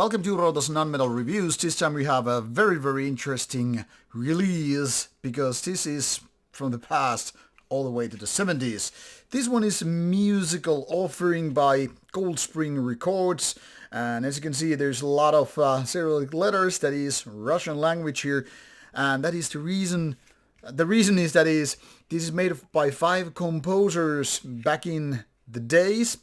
Welcome to Rauta's Non-Metal Reviews. This time we have a very interesting release because this is from the past all the way to the 70s. This one is a musical offering by Cold Spring Records, and as you can see there's a lot of Cyrillic letters, that is Russian language here, and that is the reason. The reason is this is made by 5 composers back in the days,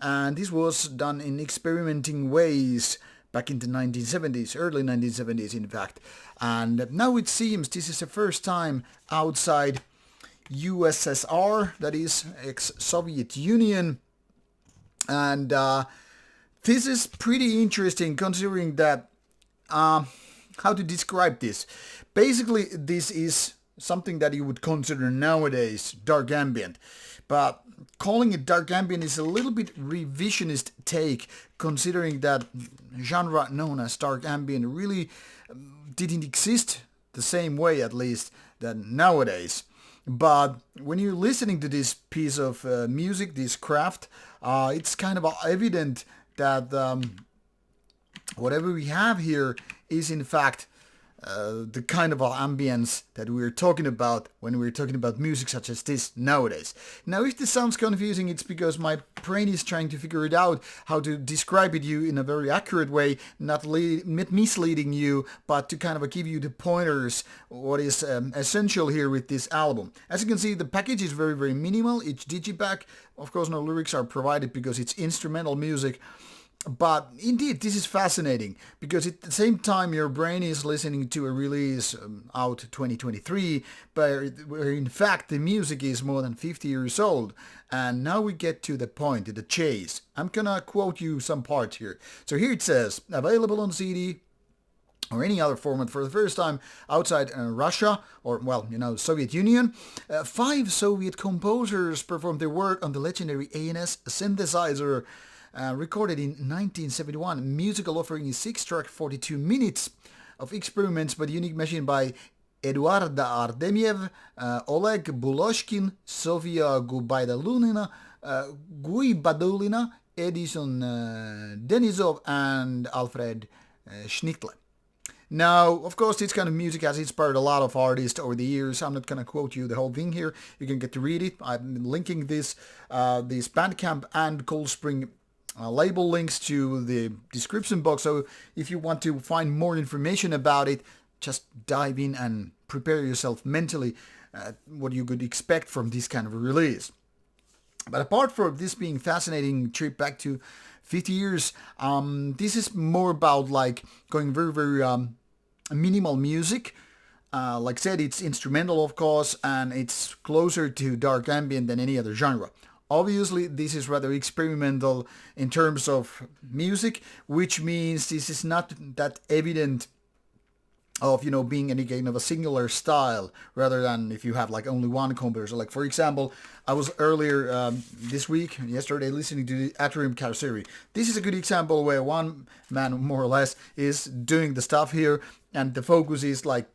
and this was done in experimenting ways back in the 1970s, early 1970s in fact. And now it seems this is the first time outside USSR, that is ex-Soviet Union, and this is pretty interesting considering that, how to describe this? Basically this is something that you would consider nowadays dark ambient, but calling it dark ambient is a little bit revisionist take, considering that genre known as dark ambient really didn't exist the same way, at least, than nowadays. But when you're listening to this piece of music, this craft, it's kind of evident that whatever we have here is in fact the kind of ambience that we're talking about when we're talking about music such as this nowadays. Now, if this sounds confusing, it's because my brain is trying to figure it out how to describe it to you in a very accurate way, not misleading you, but to kind of give you the pointers what is essential here with this album. As you can see, the package is very minimal. Each digipack, of course, no lyrics are provided because it's instrumental music. But indeed, this is fascinating because at the same time your brain is listening to a release out 2023, but where in fact the music is more than 50 years old. And now we get to the point, to the chase. I'm gonna quote you some parts here. So here it says, available on CD or any other format for the first time outside Russia, or, well, Soviet Union. 5 Soviet composers performed their work on the legendary ANS synthesizer. Recorded in 1971, musical offering is 6-track, 42 minutes of experiments by the unique machine by Eduarda Ardemiev, Oleg Buloshkin, Sofia Guibadulina, Edison Denisov, and Alfred Schnittler. Now, of course, this kind of music has inspired a lot of artists over the years. I'm not going to quote you the whole thing here. You can get to read it. I'm linking this Bandcamp and Cold Spring label links to the description box, so if you want to find more information about it, just dive in and prepare yourself mentally what you could expect from this kind of a release. But apart from this being fascinating trip back to 50 years, this is more about like going very minimal music. Like I said, it's instrumental of course, and it's closer to dark ambient than any other genre. Obviously, this is rather experimental in terms of music, which means this is not that evident of, being any kind of a singular style, rather than if you have like only one composer. Like, for example, I was earlier yesterday, listening to the Atrium Carceri. This is a good example where one man, more or less, is doing the stuff here, and the focus is like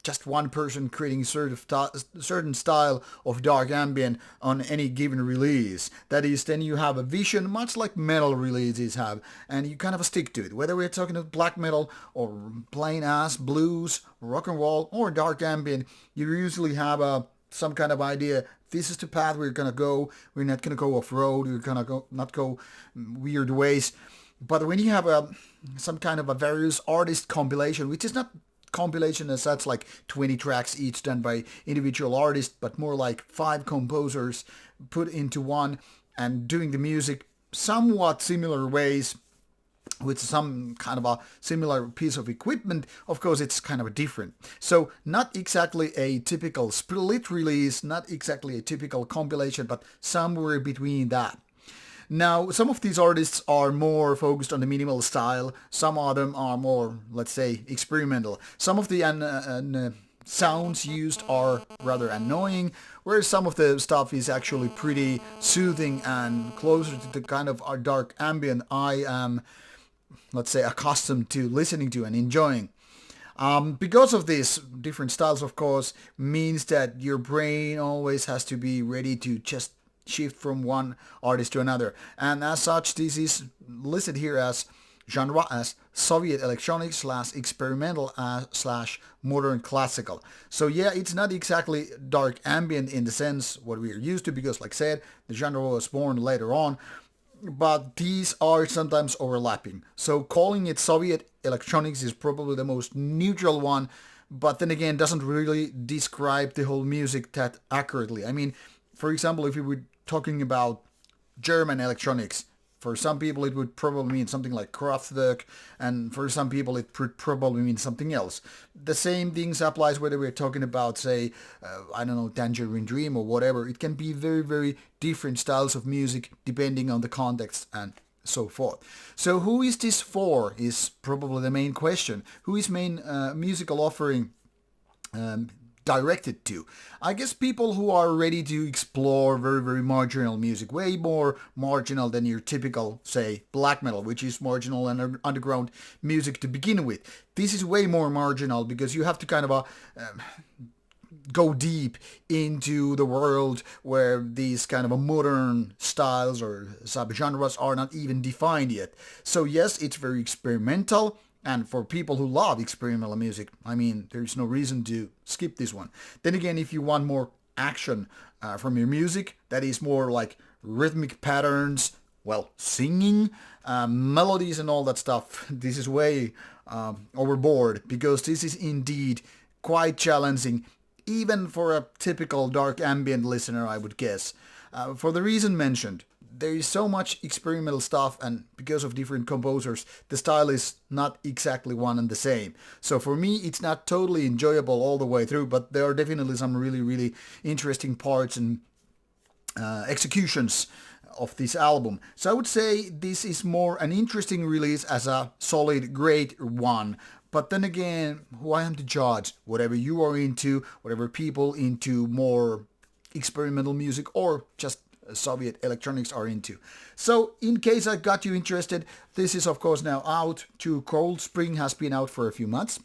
just one person creating certain style of dark ambient on any given release. That is, then you have a vision, much like metal releases have, and you kind of stick to it. Whether we're talking about black metal or plain ass blues, rock and roll, or dark ambient, you usually have some kind of idea. This is the path we're gonna go. We're not gonna go off road. We're gonna not go weird ways. But when you have some kind of a various artist compilation, which is not compilation as such, like 20 tracks each done by individual artists, but more like 5 composers put into one and doing the music somewhat similar ways with some kind of a similar piece of equipment. Of course, it's kind of different. So not exactly a typical split release, not exactly a typical compilation, but somewhere between that. Now, some of these artists are more focused on the minimal style. Some of them are more, let's say, experimental. Some of the sounds used are rather annoying, whereas some of the stuff is actually pretty soothing and closer to the kind of dark ambient I am, let's say, accustomed to listening to and enjoying. Because of this, different styles, of course, means that your brain always has to be ready to just shift from one artist to another. And as such, this is listed here as genre as Soviet electronic slash experimental slash modern classical. So yeah, it's not exactly dark ambient in the sense what we are used to, because like I said, the genre was born later on, but these are sometimes overlapping. So calling it Soviet electronics is probably the most neutral one, but then again doesn't really describe the whole music that accurately. I mean, for example, if we were talking about German electronics, for some people it would probably mean something like Kraftwerk, and for some people it would probably mean something else. The same things applies whether we're talking about, say, I don't know, Tangerine Dream or whatever. It can be very, very different styles of music depending on the context and so forth. So who is this for is probably the main question. Who is main musical offering directed to? I guess people who are ready to explore very, very marginal music, way more marginal than your typical, say, black metal, which is marginal and underground music to begin with. This is way more marginal because you have to kind of go deep into the world where these kind of modern styles or subgenres are not even defined yet. So yes, it's very experimental. And for people who love experimental music, I mean, there's no reason to skip this one. Then again, if you want more action from your music, that is more like rhythmic patterns, well, singing, melodies and all that stuff, this is way overboard, because this is indeed quite challenging, even for a typical dark ambient listener, I would guess. For the reason mentioned, there is so much experimental stuff, and because of different composers, the style is not exactly one and the same. So for me, it's not totally enjoyable all the way through, but there are definitely some really, really interesting parts and executions of this album. So I would say this is more an interesting release as a solid, great one. But then again, who I am to judge? Whatever you are into, whatever people into more experimental music or just Soviet electronics are into. So in case I got you interested, this is of course now out. To Cold Spring has been out for a few months,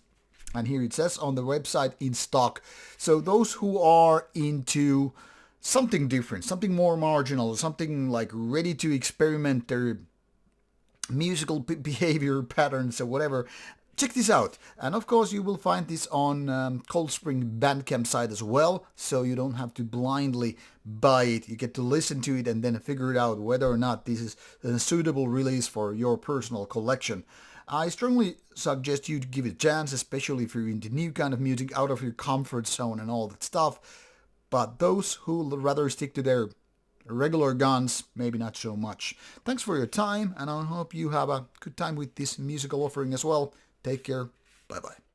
and here it says on the website in stock. So those who are into something different, something more marginal, something like ready to experiment their musical behavior patterns or whatever, check this out. And of course you will find this on Cold Spring Bandcamp site as well, so you don't have to blindly buy it. You get to listen to it and then figure it out whether or not this is a suitable release for your personal collection. I strongly suggest you to give it a chance, especially if you're into new kind of music, out of your comfort zone and all that stuff. But those who rather stick to their regular guns, maybe not so much. Thanks for your time, and I hope you have a good time with this musical offering as well. Take care. Bye-bye.